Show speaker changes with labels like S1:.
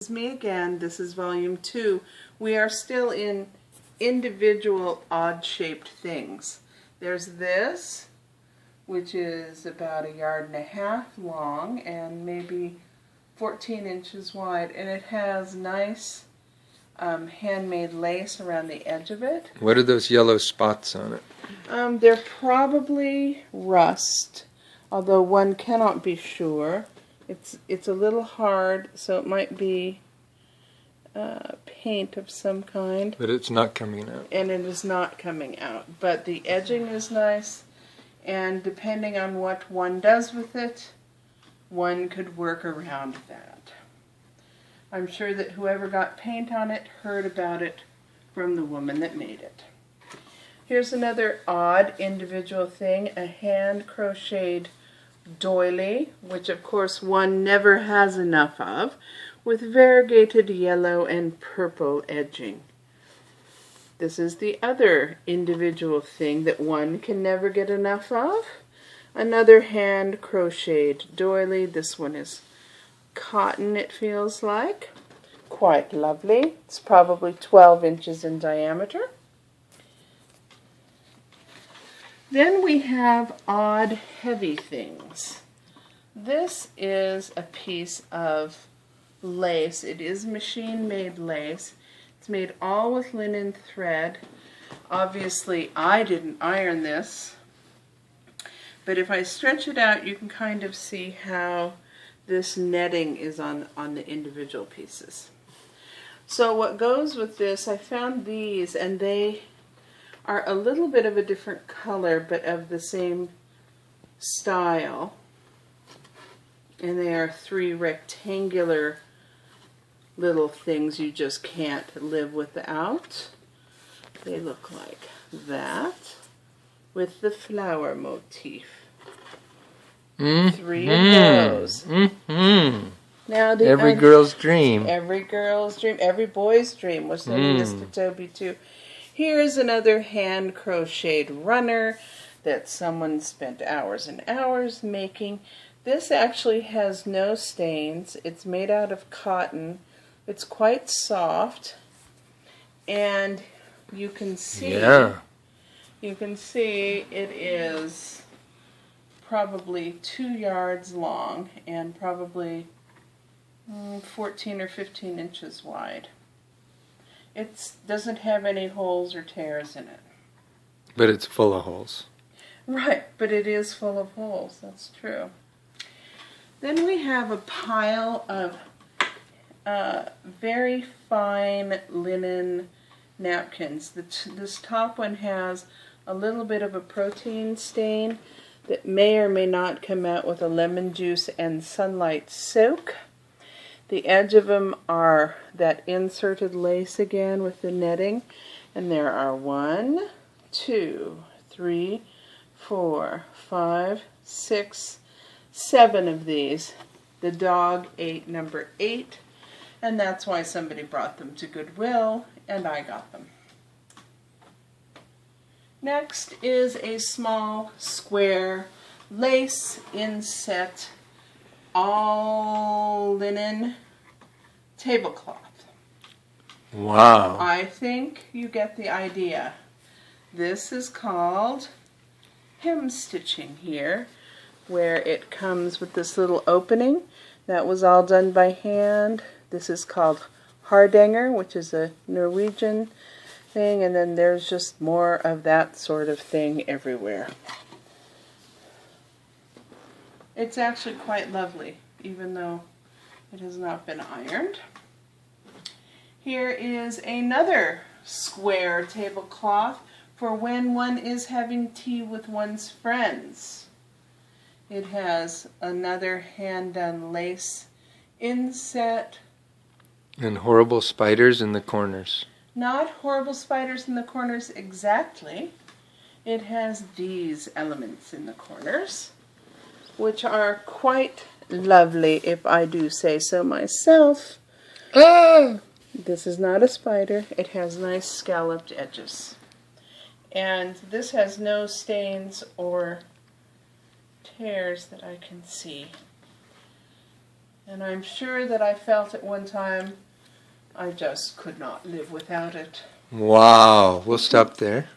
S1: This is me again. This is volume 2. We are still in individual odd-shaped things. There's this, which is about 1.5 yards long and maybe 14 inches wide, and it has nice handmade lace around the edge of it.
S2: What are those yellow spots on it?
S1: They're probably rust, although one cannot be sure. It's a little hard, so it might be paint of some kind.
S2: But it's not coming out.
S1: And it is not coming out. But the edging is nice, and depending on what one does with it, one could work around that. I'm sure that whoever got paint on it heard about it from the woman that made it. Here's another odd individual thing, a hand-crocheted doily, which of course one never has enough of, with variegated yellow and purple edging. This is the other individual thing that one can never get enough of. Another hand crocheted doily. This one is cotton, it feels like. Quite lovely. It's probably 12 inches in diameter. Then we have odd, heavy things. This is a piece of lace. It is machine-made lace. It's made all with linen thread. Obviously, I didn't iron this, but if I stretch it out, you can kind of see how this netting is on the individual pieces. So what goes with this, I found these, and they are a little bit of a different color, but of the same style. And they are 3 rectangular little things you just can't live without. They look like that, with the flower motif. 3 of those. Now
S2: every girl's dream.
S1: Every girl's dream. Every boy's dream. We're sending this to Toby too. Here's another hand crocheted runner that someone spent hours and hours making. This actually has no stains. It's made out of cotton. It's quite soft, and you can see it is probably 2 yards long and probably 14 or 15 inches wide. It doesn't have any holes or tears in it.
S2: But it's full of holes.
S1: Right, but it is full of holes. That's true. Then we have a pile of very fine linen napkins. This top one has a little bit of a protein stain that may or may not come out with a lemon juice and sunlight soak. The edge of them are that inserted lace again with the netting, and there are 1, 2, 3, 4, 5, 6, 7 of these. The dog ate number 8, and that's why somebody brought them to Goodwill, and I got them. Next is a small square lace inset, all linen tablecloth.
S2: Wow.
S1: I think you get the idea. This is called hem stitching here, where it comes with this little opening. That was all done by hand. This is called hardanger, which is a Norwegian thing, and then there's just more of that sort of thing everywhere. It's actually quite lovely, even though it has not been ironed. Here is another square tablecloth for when one is having tea with one's friends. It has another hand-done lace inset.
S2: And horrible spiders in the corners.
S1: Not horrible spiders in the corners exactly. It has these elements in the corners, which are quite lovely, if I do say so myself. This is not a spider. It has nice scalloped edges. And this has no stains or tears that I can see. And I'm sure that I felt at one time I just could not live without it.
S2: Wow. We'll stop there.